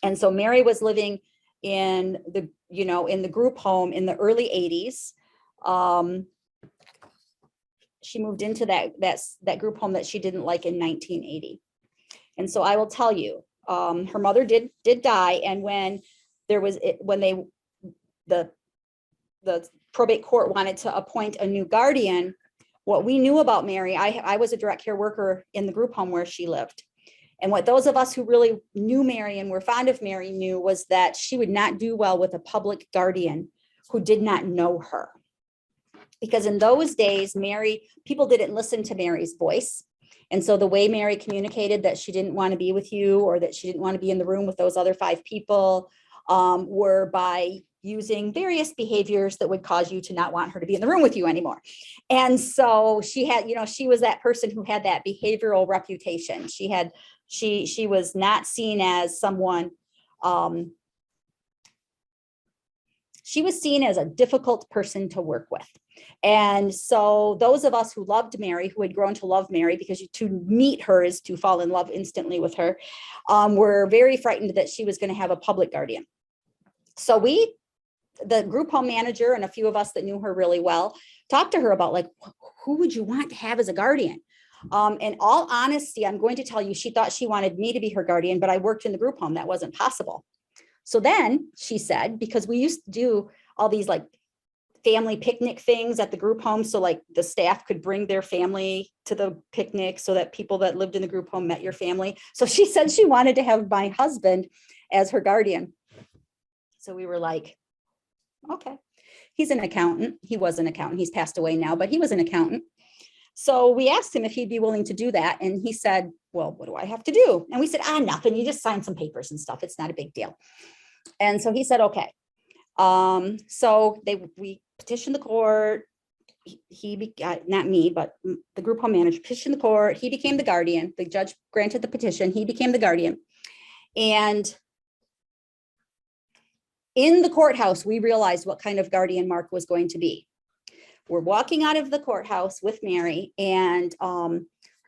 And so Mary was living in the group home in the early 80s. She moved into that group home that she didn't like in 1980. And so I will tell you, her mother did die. And when the probate court wanted to appoint a new guardian, what we knew about Mary, I was a direct care worker in the group home where she lived. And what those of us who really knew Mary and were fond of Mary knew was that she would not do well with a public guardian who did not know her. Because in those days, people didn't listen to Mary's voice. And so the way Mary communicated that she didn't want to be with you, or that she didn't want to be in the room with those other 5 people, were by using various behaviors that would cause you to not want her to be in the room with you anymore. And so she had, she was that person who had that behavioral reputation. She was not seen as someone, she was seen as a difficult person to work with. And so those of us who loved Mary, who had grown to love Mary, because to meet her is to fall in love instantly with her, were very frightened that she was going to have a public guardian. So the group home manager and a few of us that knew her really well, talked to her about, like, who would you want to have as a guardian? In all honesty, I'm going to tell you, she thought she wanted me to be her guardian, but I worked in the group home. That wasn't possible. So then she said, because we used to do all these like family picnic things at the group home. So like the staff could bring their family to the picnic so that people that lived in the group home met your family. So she said she wanted to have my husband as her guardian. So we were like, okay, he's an accountant. He was an accountant. He's passed away now, but he was an accountant. So we asked him if he'd be willing to do that. And he said, well, what do I have to do? And we said, nothing. You just sign some papers and stuff. It's not a big deal. And so he said, okay. So we petitioned the court. Not me, but the group home manager petitioned the court. He became the guardian. The judge granted the petition. He became the guardian. And in the courthouse, we realized what kind of guardian Mark was going to be. We're walking out of the courthouse with Mary, and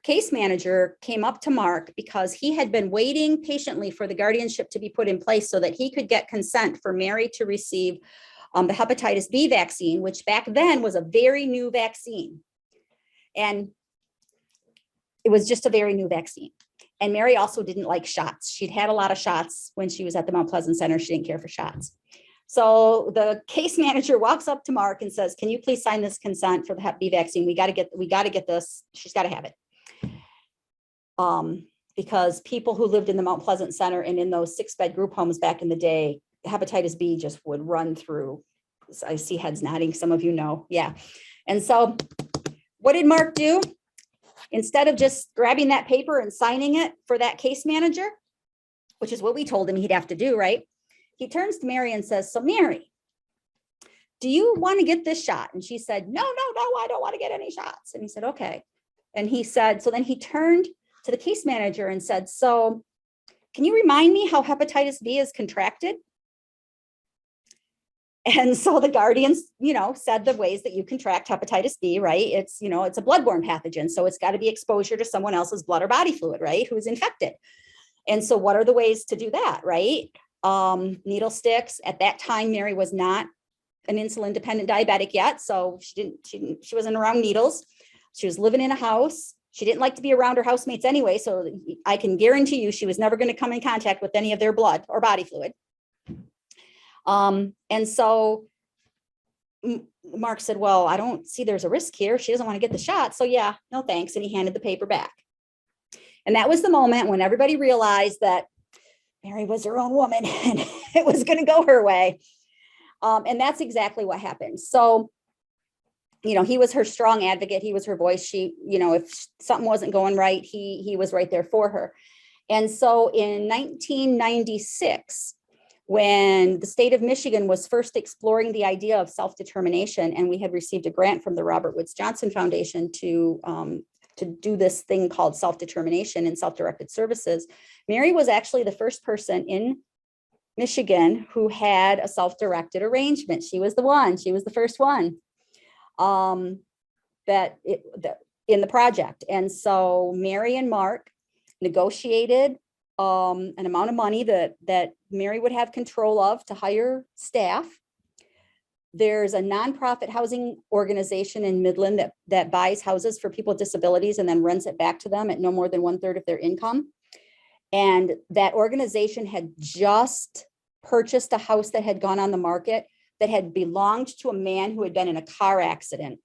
case manager came up to Mark because he had been waiting patiently for the guardianship to be put in place so that he could get consent for Mary to receive the hepatitis B vaccine, which back then was a very new vaccine. And it was just a very new vaccine. And Mary also didn't like shots. She'd had a lot of shots when she was at the Mount Pleasant Center. She didn't care for shots. So the case manager walks up to Mark and says, can you please sign this consent for the Hep B vaccine? We got to get this. She's got to have it. Because people who lived in the Mount Pleasant Center and in those 6-bed group homes back in the day, hepatitis B just would run through. I see heads nodding. Some of you know. Yeah. And so what did Mark do? Instead of just grabbing that paper and signing it for that case manager, which is what we told him he'd have to do, right? He turns to Mary and says, so Mary, do you want to get this shot? And she said, no, I don't want to get any shots. And he said, okay. And he said, so then he turned to the case manager and said, so can you remind me how hepatitis B is contracted? And so the guardians, said the ways that you contract hepatitis B, right? It's, it's a bloodborne pathogen. So it's got to be exposure to someone else's blood or body fluid, right? Who's infected. And so what are the ways to do that, right? Needle sticks. At that time, Mary was not an insulin dependent diabetic yet. So she wasn't around needles. She was living in a house. She didn't like to be around her housemates anyway. So I can guarantee you she was never going to come in contact with any of their blood or body fluid. And so Mark said, well, I don't see there's a risk here. She doesn't want to get the shot. So yeah, no thanks. And he handed the paper back. And that was the moment when everybody realized that Mary was her own woman and it was going to go her way. And that's exactly what happened. So, he was her strong advocate. He was her voice. She, if something wasn't going right, he was right there for her. And so in 1996, when the state of Michigan was first exploring the idea of self-determination, and we had received a grant from the Robert Woods Johnson Foundation to do this thing called self-determination and self-directed services, Mary was actually the first person in Michigan who had a self-directed arrangement. She was the one. She was the first one that in the project. And so Mary and Mark negotiated an amount of money that Mary would have control of to hire staff. There's a nonprofit housing organization in Midland that buys houses for people with disabilities and then rents it back to them at no more than 1/3 of their income. And that organization had just purchased a house that had gone on the market that had belonged to a man who had been in a car accident.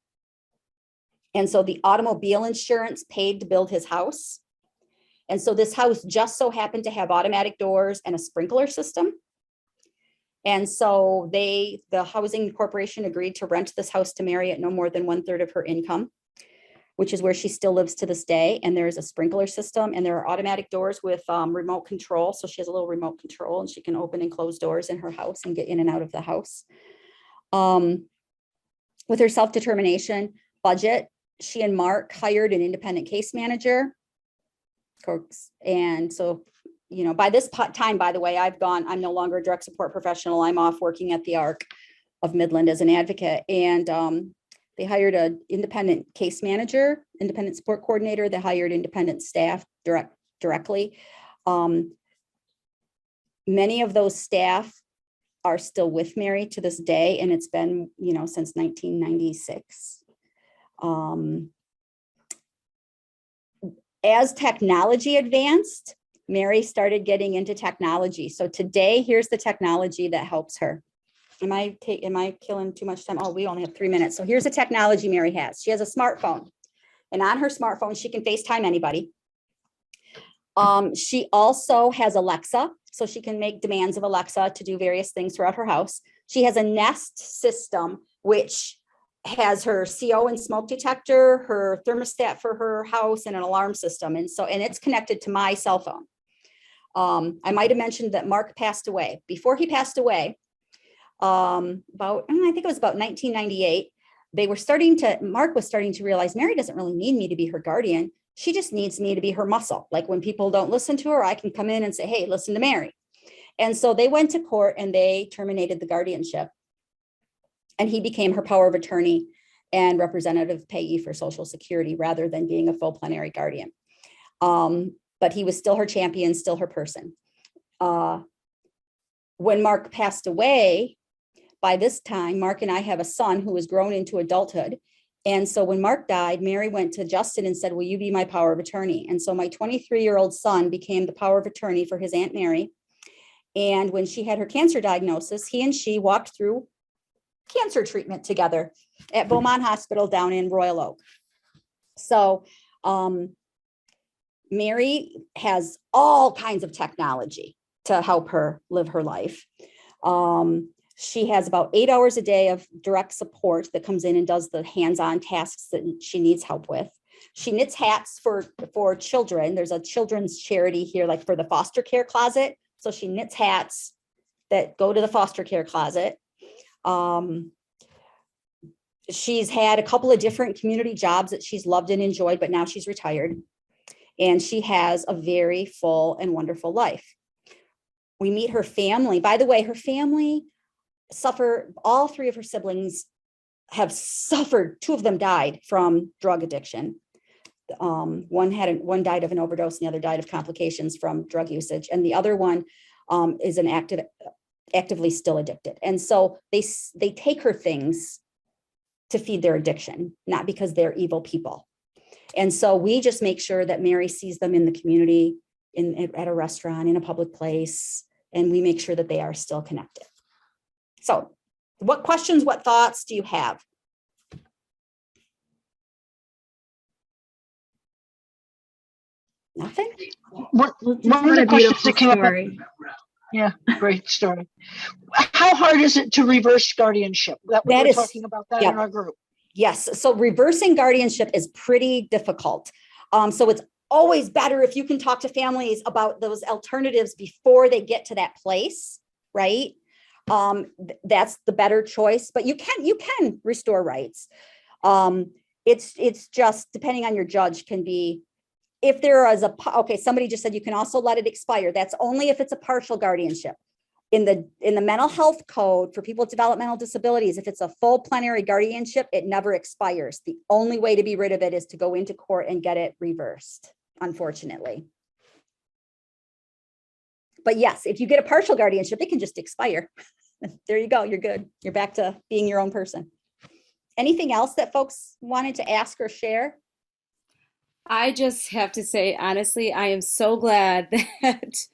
And so the automobile insurance paid to build his house. And so this house just so happened to have automatic doors and a sprinkler system. And so the housing corporation agreed to rent this house to Mary at no more than 1/3 of her income. which is where she still lives to this day. And there's a sprinkler system, and there are automatic doors with remote control. So she has a little remote control, and she can open and close doors in her house and get in and out of the house. With her self-determination budget, she and Mark hired an independent case manager. And so, you know, by this time, by the way, I'm no longer a direct support professional. I'm off working at the ARC of Midland as an advocate. And they hired an independent case manager, independent support coordinator. They hired independent staff directly. Many of those staff are still with Mary to this day, and it's been, you know, since 1996. As technology advanced, Mary started getting into technology. So today, here's the technology that helps her. Am I killing too much time? Oh, we only have 3 minutes. So here's the technology Mary has. She has a smartphone, and on her smartphone, she can FaceTime anybody. She also has Alexa, so she can make demands of Alexa to do various things throughout her house. She has a Nest system, which has her CO and smoke detector, her thermostat for her house, and an alarm system. And it's connected to my cell phone. I might have mentioned that Mark passed away. Before he passed away, I think it was about 1998, Mark was starting to realize Mary doesn't really need me to be her guardian. She just needs me to be her muscle. Like when people don't listen to her, I can come in and say, hey, listen to Mary. And so they went to court and they terminated the guardianship. And he became her power of attorney and representative payee for Social Security rather than being a full plenary guardian. But he was still her champion, still her person. When Mark passed away, by this time, Mark and I have a son who was grown into adulthood. And so when Mark died, Mary went to Justin and said, will you be my power of attorney? And so my 23-year-old son became the power of attorney for his Aunt Mary. And when she had her cancer diagnosis, he and she walked through cancer treatment together at Beaumont Hospital down in Royal Oak. So Mary has all kinds of technology to help her live her life. She has about 8 hours a day of direct support that comes in and does the hands-on tasks that she needs help with. She knits hats for children. There's a children's charity here, like for the foster care closet. So she knits hats that go to the foster care closet. She's had a couple of different community jobs that she's loved and enjoyed, but now she's retired. And she has a very full and wonderful life. We meet her family. By the way, her family all 3 of her siblings have suffered. 2 of them died from drug addiction. One died of an overdose, and the other died of complications from drug usage. And the other one is actively still addicted. And so they take her things to feed their addiction, not because they're evil people. And so we just make sure that Mary sees them in the community, at a restaurant, in a public place, and we make sure that they are still connected. So what questions, what thoughts do you have? Nothing? One of What the a questions beautiful that came up. story. Yeah, great story. How hard is it to reverse guardianship? We were talking about that in our group. Yes. So reversing guardianship is pretty difficult. So it's always better if you can talk to families about those alternatives before they get to that place, right? That's the better choice, but you can restore rights. It's just depending on your judge can be, if there is somebody just said you can also let it expire. That's only if it's a partial guardianship. In the mental health code for people with developmental disabilities, if it's a full plenary guardianship, it never expires. The only way to be rid of it is to go into court and get it reversed, unfortunately. But yes, if you get a partial guardianship, it can just expire. There you go. You're good. You're back to being your own person. Anything else that folks wanted to ask or share? I just have to say, honestly, I am so glad that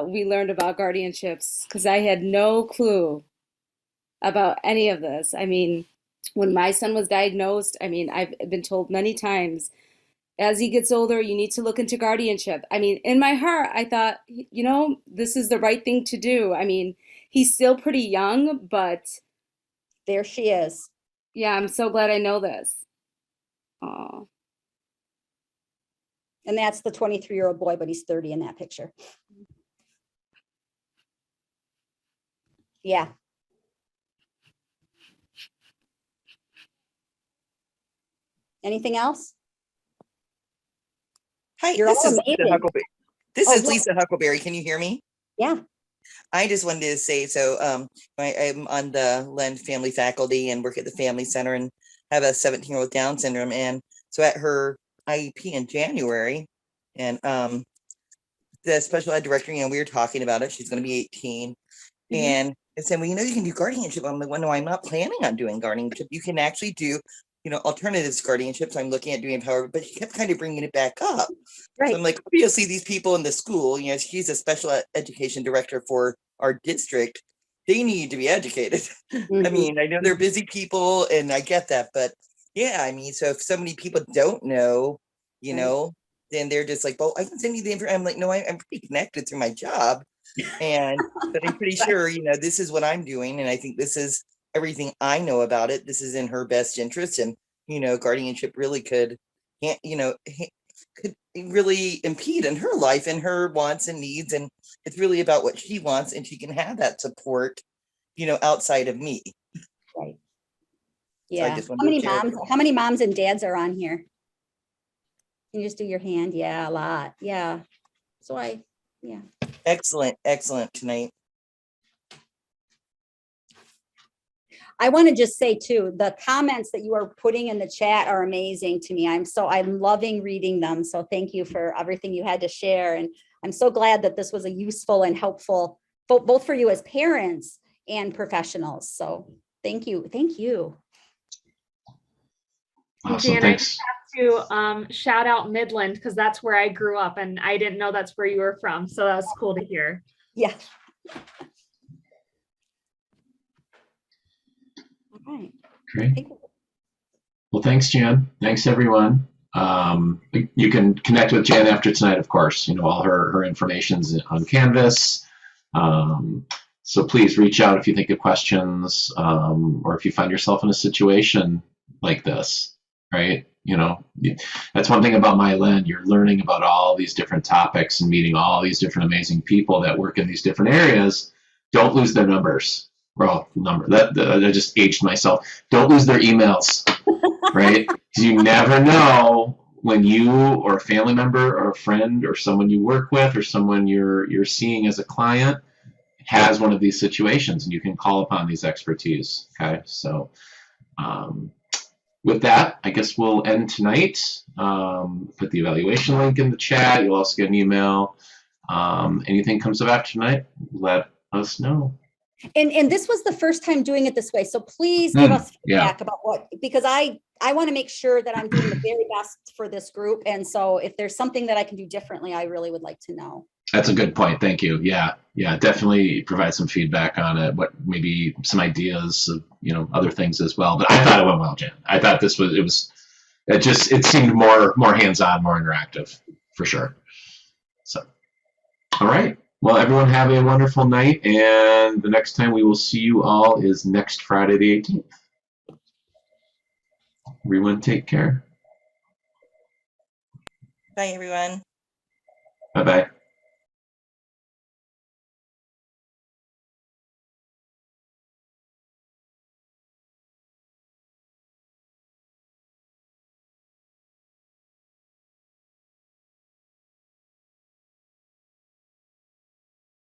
we learned about guardianships, because I had no clue about any of this. I mean, when my son was diagnosed, I mean, I've been told many times, as he gets older, you need to look into guardianship. I mean, in my heart, I thought, this is the right thing to do. I mean, he's still pretty young, but there she is. Yeah, I'm so glad I know this. Oh. And that's the 23-year-old boy, but he's 30 in that picture. Yeah. Anything else? Hi, You're this all is Lisa amazing. Huckleberry. This Oh, is yeah. Lisa Huckleberry. Can you hear me? Yeah. I just wanted to say, so I'm on the Len family faculty and work at the family center and have a 17-year-old Down syndrome. And so at her IEP in January, and the special ed director, we were talking about it. She's going to be 18. And I said, well, you can do guardianship. I'm like, well, no, I'm not planning on doing guardianship. You can actually do, alternatives guardianship. So I'm looking at doing empowerment, but she kept kind of bringing it back up. Right. So I'm like, obviously these people in the school, she's a special education director for our district. They need to be educated. I mean, I know they're busy people and I get that, but yeah, I mean, so if so many people don't know, then they're just like, well, I can send you the information. I'm like, no, I'm pretty connected through my job. But I'm pretty sure, this is what I'm doing. And I think this is everything I know about it. This is in her best interest. And, guardianship really could really impede in her life and her wants and needs. And it's really about what she wants. And she can have that support, outside of me. Right. Yeah. So how many moms and dads are on here? Can you just do your hand? Yeah, a lot. Yeah. So yeah. Excellent tonight. I want to just say too, the comments that you are putting in the chat are amazing to me. I'm loving reading them. So thank you for everything you had to share. And I'm so glad that this was a useful and helpful, both for you as parents and professionals. So thank you. Thank you. Awesome, Jan, thanks. I have to shout out Midland because that's where I grew up and I didn't know that's where you were from. So that was cool to hear. Yeah. All right. Great. Well, thanks, Jan. Thanks, everyone. You can connect with Jan after tonight, of course. All her information's on Canvas. So please reach out if you think of questions, or if you find yourself in a situation like this, right? That's one thing about MyLen. You're learning about all these different topics and meeting all these different amazing people that work in these different areas. Don't lose their numbers. Well, I just aged myself. Don't lose their emails, right? Because you never know when you or a family member or a friend or someone you work with or someone you're seeing as a client has one of these situations, and you can call upon these expertise. Okay, so with that, I guess we'll end tonight. Put the evaluation link in the chat. You'll also get an email. Anything comes up after tonight, let us know. And this was the first time doing it this way. So please give us feedback about because I want to make sure that I'm doing the very best for this group. And so if there's something that I can do differently, I really would like to know. That's a good point. Thank you. Yeah. Definitely provide some feedback on it. What maybe some ideas of other things as well. But I thought it went well, Jan. I thought it seemed more hands-on, more interactive for sure. So, all right. Well, everyone have a wonderful night, and the next time we will see you all is next Friday, the 18th. Everyone, take care. Bye, everyone. Bye-bye.